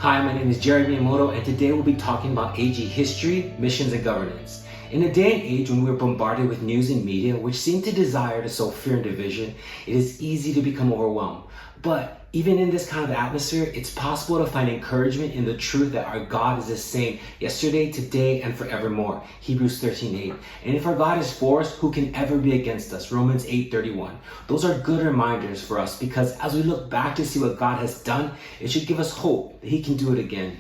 Hi, my name is Jared Miyamoto, and today we'll be talking about AG history, missions, and governance. In a day and age when we're bombarded with news and media which seem to desire to sow fear and division, it is easy to become overwhelmed. But even in this kind of atmosphere, it's possible to find encouragement in the truth that our God is the same yesterday, today, and forevermore. Hebrews 13:8. And if our God is for us, who can ever be against us? Romans 8:31. Those are good reminders for us because as we look back to see what God has done, it should give us hope that He can do it again.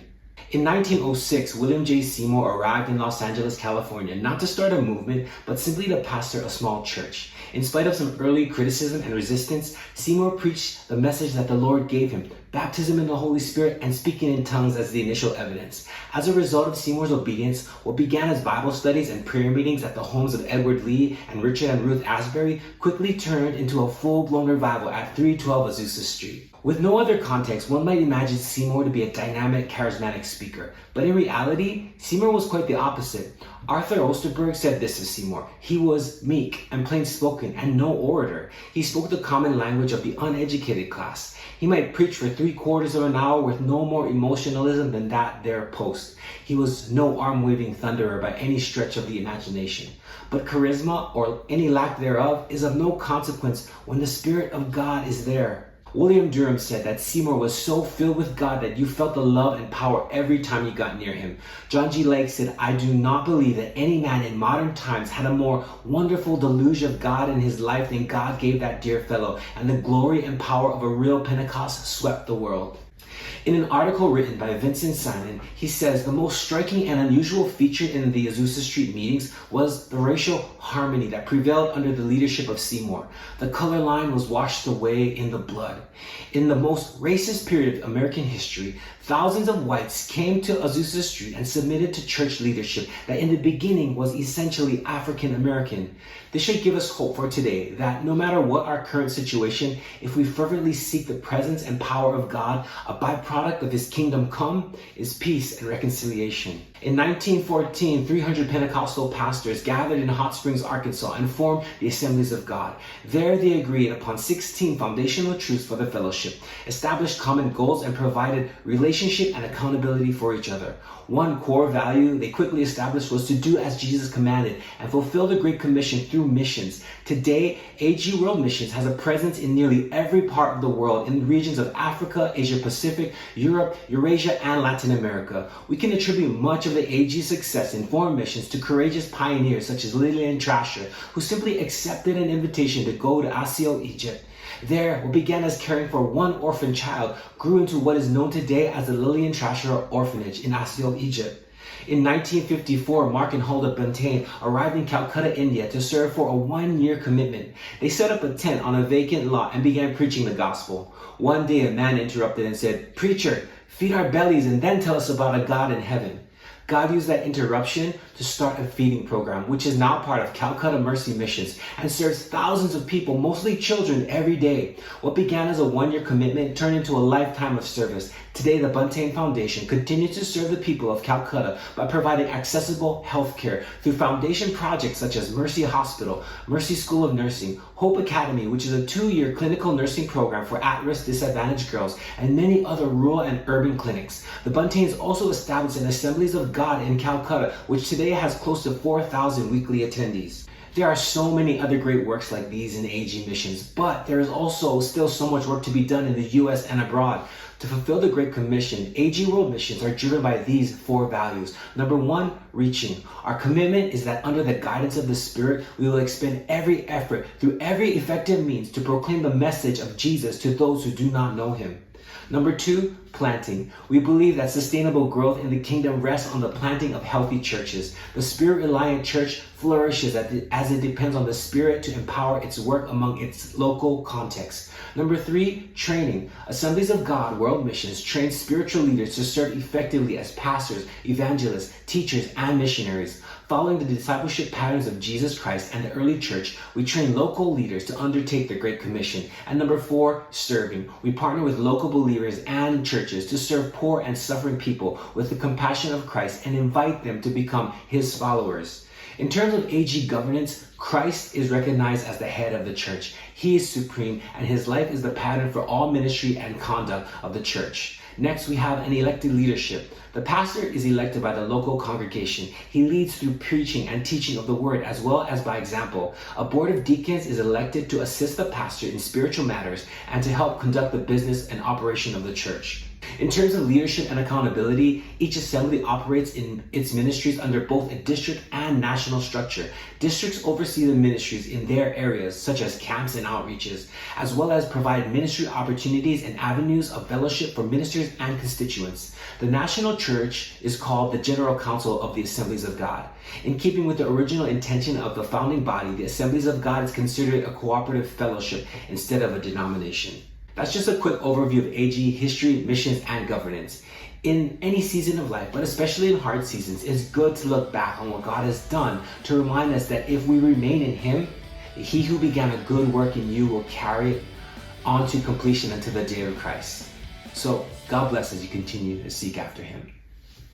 In 1906, William J. Seymour arrived in Los Angeles, California, not to start a movement, but simply to pastor a small church. In spite of some early criticism and resistance, Seymour preached the message that the Lord gave him, baptism in the Holy Spirit and speaking in tongues as the initial evidence. As a result of Seymour's obedience, what began as Bible studies and prayer meetings at the homes of Edward Lee and Richard and Ruth Asbury quickly turned into a full-blown revival at 312 Azusa Street. With no other context, one might imagine Seymour to be a dynamic, charismatic speaker. But in reality, Seymour was quite the opposite. Arthur Osterberg said this of Seymour: he was meek and plain-spoken and no orator. He spoke the common language of the uneducated class. He might preach for 3/4 of an hour with no more emotionalism than that there post. He was no arm-waving thunderer by any stretch of the imagination. But charisma, or any lack thereof, is of no consequence when the Spirit of God is there. William Durham said that Seymour was so filled with God that you felt the love and power every time you got near him. John G. Lake said, "I do not believe that any man in modern times had a more wonderful deluge of God in his life than God gave that dear fellow, and the glory and power of a real Pentecost swept the world." In an article written by Vincent Simon, he says the most striking and unusual feature in the Azusa Street meetings was the racial harmony that prevailed under the leadership of Seymour. The color line was washed away in the blood. In the most racist period of American history, thousands of whites came to Azusa Street and submitted to church leadership that in the beginning was essentially African American. This should give us hope for today that no matter what our current situation, if we fervently seek the presence and power of God, a byproduct of His kingdom come is peace and reconciliation. In 1914, 300 Pentecostal pastors gathered in Hot Springs, Arkansas, and formed the Assemblies of God. There they agreed upon 16 foundational truths for the fellowship, established common goals, and provided relationship and accountability for each other. One core value they quickly established was to do as Jesus commanded and fulfill the Great Commission through missions. Today, AG World Missions has a presence in nearly every part of the world in the regions of Africa, Asia Pacific, Europe, Eurasia, and Latin America. We can attribute much of the AG success in foreign missions to courageous pioneers such as Lillian Trasher, who simply accepted an invitation to go to Asio, Egypt. There, what began as caring for one orphan child grew into what is known today as the Lillian Trasher Orphanage in Asio, Egypt. In 1954, Mark and Huldah Buntain arrived in Calcutta, India to serve for a 1-year commitment. They set up a tent on a vacant lot and began preaching the gospel. One day a man interrupted and said, "Preacher, feed our bellies and then tell us about a God in heaven." God used that interruption to start a feeding program, which is now part of Calcutta Mercy Missions and serves thousands of people, mostly children, every day. What began as a 1-year commitment turned into a lifetime of service. Today, the Buntain Foundation continues to serve the people of Calcutta by providing accessible health care through foundation projects such as Mercy Hospital, Mercy School of Nursing, Hope Academy, which is a 2-year clinical nursing program for at-risk disadvantaged girls, and many other rural and urban clinics. The Buntains also established an Assemblies of God in Calcutta, which today has close to 4,000 weekly attendees. There are so many other great works like these in AG missions, but there is also still so much work to be done in the U.S. and abroad. To fulfill the Great Commission, AG World Missions are driven by these 4 values. Number 1, reaching. Our commitment is that under the guidance of the Spirit, we will expend every effort through every effective means to proclaim the message of Jesus to those who do not know Him. Number 2, planting. We believe that sustainable growth in the kingdom rests on the planting of healthy churches. The Spirit-reliant church flourishes as it depends on the Spirit to empower its work among its local context. Number 3, training. Assemblies of God World Missions train spiritual leaders to serve effectively as pastors, evangelists, teachers, and missionaries. Following the discipleship patterns of Jesus Christ and the early church, we train local leaders to undertake the Great Commission. And number 4, serving. We partner with local believers and churches to serve poor and suffering people with the compassion of Christ and invite them to become His followers. In terms of AG governance, Christ is recognized as the head of the church. He is supreme, and His life is the pattern for all ministry and conduct of the church. Next, we have an elected leadership. The pastor is elected by the local congregation. He leads through preaching and teaching of the word as well as by example. A board of deacons is elected to assist the pastor in spiritual matters and to help conduct the business and operation of the church. In terms of leadership and accountability, each assembly operates in its ministries under both a district and national structure. Districts oversee the ministries in their areas, such as camps and outreaches, as well as provide ministry opportunities and avenues of fellowship for ministers and constituents. The national church is called the General Council of the Assemblies of God. In keeping with the original intention of the founding body, the Assemblies of God is considered a cooperative fellowship instead of a denomination. That's just a quick overview of AG history, missions, and governance. In any season of life, but especially in hard seasons, it's good to look back on what God has done to remind us that if we remain in Him, He who began a good work in you will carry it on to completion until the day of Christ. So God bless as you continue to seek after Him.